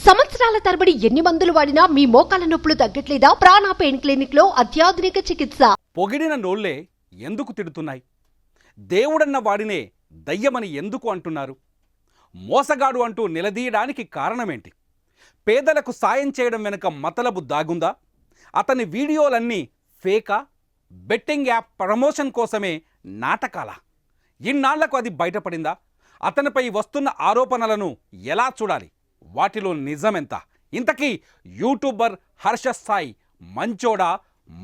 సంవత్సరాల తరబడి ఎన్ని మందులు వాడినా మీ మోకాల నొప్పులు తగ్గట్లేదా? ప్రాణ పెయిన్ క్లినిక్ లో అత్యాధునిక చికిత్స. పొగిడిన నోళ్లే ఎందుకు తిడుతున్నాయి? దేవుడన్న వాడినే దయ్యమని ఎందుకు అంటున్నారు? మోసగాడు అంటూ నిలదీయడానికి కారణమేంటి? పేదలకు సాయం చేయడం వెనుక మతలబు దాగుందా? అతని వీడియోలన్నీ ఫేకా? బెట్టింగ్ యాప్ ప్రమోషన్ కోసమే నాటకాలా? ఇన్నాళ్లకు అది బయటపడిందా? అతనిపై వస్తున్న ఆరోపణలను ఎలా చూడాలి? వాటిలో నిజమెంత? ఇంతకీ యూట్యూబర్ హర్ష సాయి మంచోడా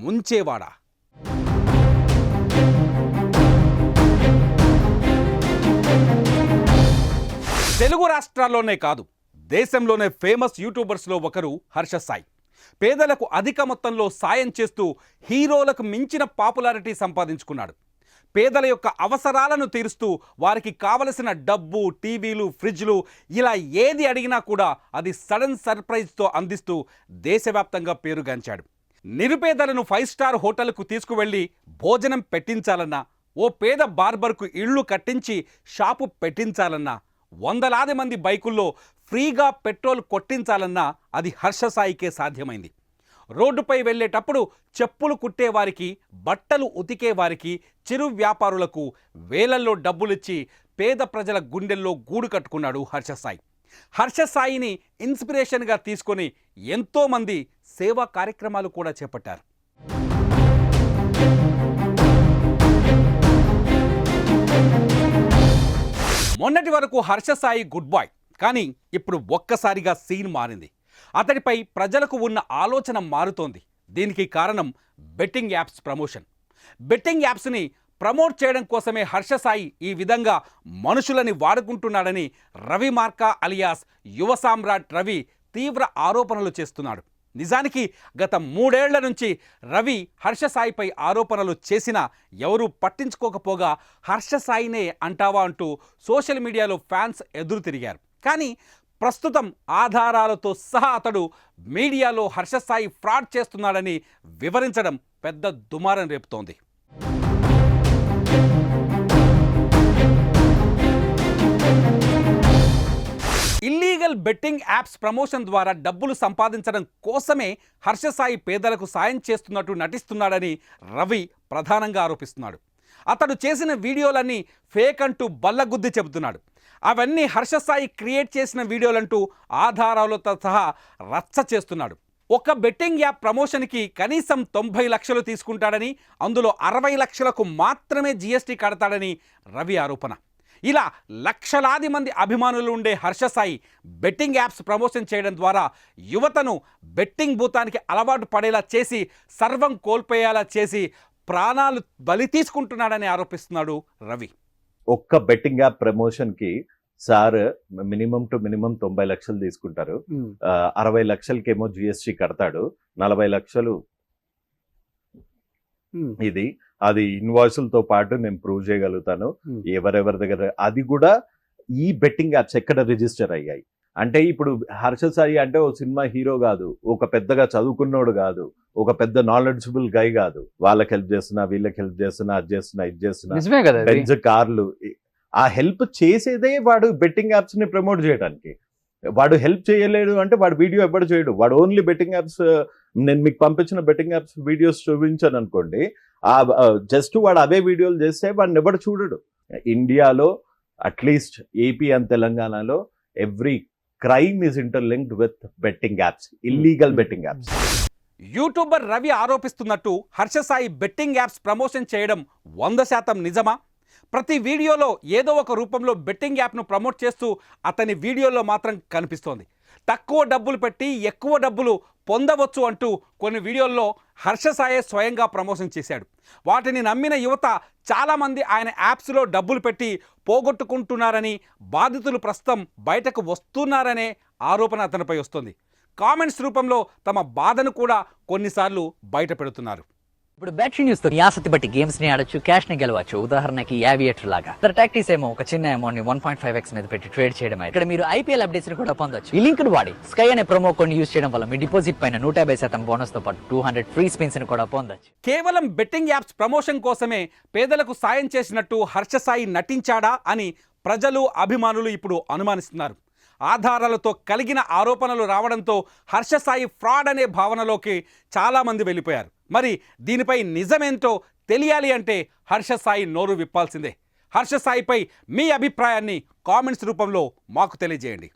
ముంచేవాడా? తెలుగు రాష్ట్రాల్లోనే కాదు, దేశంలోనే ఫేమస్ యూట్యూబర్స్లో ఒకరు హర్ష సాయి. పేదలకు అధిక మొత్తంలో సాయం చేస్తూ హీరోలకు మించిన పాపులారిటీ సంపాదించుకున్నాడు. పేదల యొక్క అవసరాలను తీరుస్తూ వారికి కావలసిన డబ్బు, టీవీలు, ఫ్రిడ్జ్లు ఇలా ఏది అడిగినా కూడా అది సడన్ సర్ప్రైజ్తో అందిస్తూ దేశవ్యాప్తంగా పేరుగాంచాడు. నిరుపేదలను 5 స్టార్ హోటల్కు తీసుకువెళ్ళి భోజనం పెట్టించాలన్నా, ఓ పేద బార్బర్కు ఇళ్ళు కట్టించి షాపు పెట్టించాలన్నా, వందలాది మంది బైకుల్లో ఫ్రీగా పెట్రోల్ కొట్టించాలన్నా అది హర్ష సాయికే సాధ్యమైంది. రోడ్డుపై వెళ్ళేటప్పుడు చెప్పులు కుట్టేవారికి, బట్టలు ఉతికేవారికి, చిరు వ్యాపారులకు వేలల్లో డబ్బులిచ్చి పేద ప్రజల గుండెల్లో గూడు కట్టుకున్నాడు హర్ష సాయి. హర్ష సాయిని ఇన్స్పిరేషన్గా తీసుకొని ఎంతోమంది సేవా కార్యక్రమాలు కూడా చేపట్టారు. మొన్నటి వరకు హర్ష సాయి గుడ్ బాయ్, కానీ ఇప్పుడు ఒక్కసారిగా సీన్ మారింది. అతడిపై ప్రజలకు ఉన్న ఆలోచన మారుతోంది. దీనికి కారణం బెట్టింగ్ యాప్స్ ప్రమోషన్. బెట్టింగ్ యాప్స్ని ప్రమోట్ చేయడం కోసమే హర్ష సాయి ఈ విధంగా మనుషులని వాడుకుంటున్నాడని రవి మార్కా అలియాస్ యువ సామ్రాట్ రవి తీవ్ర ఆరోపణలు చేస్తున్నాడు. నిజానికి గత 3 ఏళ్ల నుంచి రవి హర్ష సాయిపై ఆరోపణలు చేసినా ఎవరూ పట్టించుకోకపోగా హర్ష సాయినే అంటావా అంటూ సోషల్ మీడియాలో ఫ్యాన్స్ ఎదురు తిరిగారు. కానీ ప్రస్తుతం ఆధారాలతో సహా అతడు మీడియాలో హర్ష సాయి ఫ్రాడ్ చేస్తున్నాడని వివరించడం పెద్ద దుమారం రేపుతోంది. ఇల్లీగల్ బెట్టింగ్ యాప్స్ ప్రమోషన్ ద్వారా డబ్బులు సంపాదించడం కోసమే హర్ష సాయి పేదలకు సాయం చేస్తున్నట్టు నటిస్తున్నాడని రవి ప్రధానంగా ఆరోపిస్తున్నాడు. అతడు చేసిన వీడియోలన్నీ ఫేక్ అంటూ బల్లగుద్ది చెబుతున్నాడు. అవన్నీ హర్ష సాయి క్రియేట్ చేసిన వీడియోలంటూ ఆధారాలతో సహా రచ్చ చేస్తున్నాడు. ఒక బెట్టింగ్ యాప్ ప్రమోషన్కి కనీసం 90 లక్షలు తీసుకుంటాడని, అందులో 60 లక్షలకు మాత్రమే జీఎస్టీ కడతాడని రవి ఆరోపణ. ఇలా లక్షలాది మంది అభిమానులు ఉండే Harsha Sai betting apps promotion చేయడం ద్వారా యువతను బెట్టింగ్ భూతానికి అలవాటు పడేలా చేసి, సర్వం కోల్పోయేలా చేసి ప్రాణాలు బలి తీసుకుంటున్నాడని ఆరోపిస్తున్నాడు రవి. ఒక్క బెట్టింగ్ యాప్ ప్రమోషన్ కి సార్ మినిమం 90 లక్షలు తీసుకుంటారు. 60 లక్షలకేమో జిఎస్టీ కడతాడు. 40 లక్షలు ఇది అది ఇన్వాయిస్లతో పాటు నేను ప్రూవ్ చేయగలుగుతాను ఎవరెవరి దగ్గర. అది కూడా ఈ బెట్టింగ్ యాప్స్ ఎక్కడ రిజిస్టర్ అయ్యాయి అంటే, ఇప్పుడు హర్ష సాయి అంటే ఓ సినిమా హీరో కాదు, ఒక పెద్దగా చదువుకున్నోడు కాదు, ఒక పెద్ద నాలెడ్జబుల్ గై కాదు. వాళ్ళకి హెల్ప్ చేస్తున్నా, వీళ్ళకి హెల్ప్ చేస్తున్నా, అది చేస్తున్నా, ఇది చేస్తున్నా, బెంజ్ కార్లు. ఆ హెల్ప్ చేసేదే వాడు బెట్టింగ్ యాప్స్ ని ప్రమోట్ చేయడానికి. వాడు హెల్ప్ చేయలేడు అంటే వాడు వీడియో ఎప్పుడు చేయడు. వాడు ఓన్లీ బెట్టింగ్ యాప్స్, నేను మీకు పంపించిన బెట్టింగ్ యాప్స్ వీడియోస్ చూపించాను అనుకోండి, జస్ట్ వాడు అవే వీడియోలు చేస్తే వాడిని ఎవడు చూడడు. ఇండియాలో అట్లీస్ట్ ఏపీ అండ్ తెలంగాణలో every crime is interlinked with betting apps, illegal betting apps. YouTuber Ravi ఆరోపిస్తున్నట్టు Harsha Sai betting apps promotion చేయడం 100% నిజమా? ప్రతి వీడియోలో ఏదో ఒక రూపంలో బెట్టింగ్ యాప్ను ప్రమోట్ చేస్తూ అతని వీడియోలో మాత్రం కనిపిస్తోంది. తక్కువ డబ్బులు పెట్టి ఎక్కువ డబ్బులు పొందవచ్చు అంటూ కొన్ని వీడియోల్లో హర్ష సాయే స్వయంగా ప్రమోషన్ చేశాడు. వాటిని నమ్మిన యువత చాలామంది ఆయన యాప్స్లో డబ్బులు పెట్టి పోగొట్టుకుంటున్నారని, బాధితులు ప్రస్తుతం బయటకు వస్తున్నారనే ఆరోపణ అతనిపై వస్తుంది. కామెంట్స్ రూపంలో తమ బాధను కూడా కొన్నిసార్లు బయట పెడుతున్నారు. ఇప్పుడు బ్యాటరీ న్యూస్ తో మీ ఆసక్తి బట్టి గేమ్స్ ని ఆడొచ్చు, క్యాష్ ని గెలవచ్చు. ఉదాహరణకి యావియేటర్ లాగా. టాక్టిక్స్ ఏమో ఒక చిన్న అమౌంట్ ని 1.5x మీద పెట్టి ట్రేడ్ చేయడం. ఇక్కడ మీరు ఐపీఎల్ అప్డేట్స్ ని కూడా పొందొచ్చు. ఈ లింక్ ను వాడి స్కై అనే ప్రోమో కోడ్ యూజ్ చేయడం వల్ల మీ డిపాజిట్ పైన 150% బోనస్ తో పాటు 200 ఫ్రీ స్పిన్స్ ని కూడా పొందొచ్చు. కేవలం బెట్టింగ్ యాప్స్ ప్రమోషన్ కోసమే పేదలకు సాయం చేసినట్టు హర్ష సాయి నటించాడా అని ప్రజలు, అభిమానులు ఇప్పుడు అనుమానిస్తున్నారు. ఆధారాలతో కలిగిన ఆరోపణలు రావడంతో హర్ష సాయి ఫ్రాడ్ అనే భావనలోకి చాలామంది వెళ్ళిపోయారు. మరి దీనిపై నిజమేంటో తెలియాలి అంటే హర్ష సాయి నోరు విప్పాల్సిందే. హర్ష సాయిపై మీ అభిప్రాయాన్ని కామెంట్స్ రూపంలో మాకు తెలియజేయండి.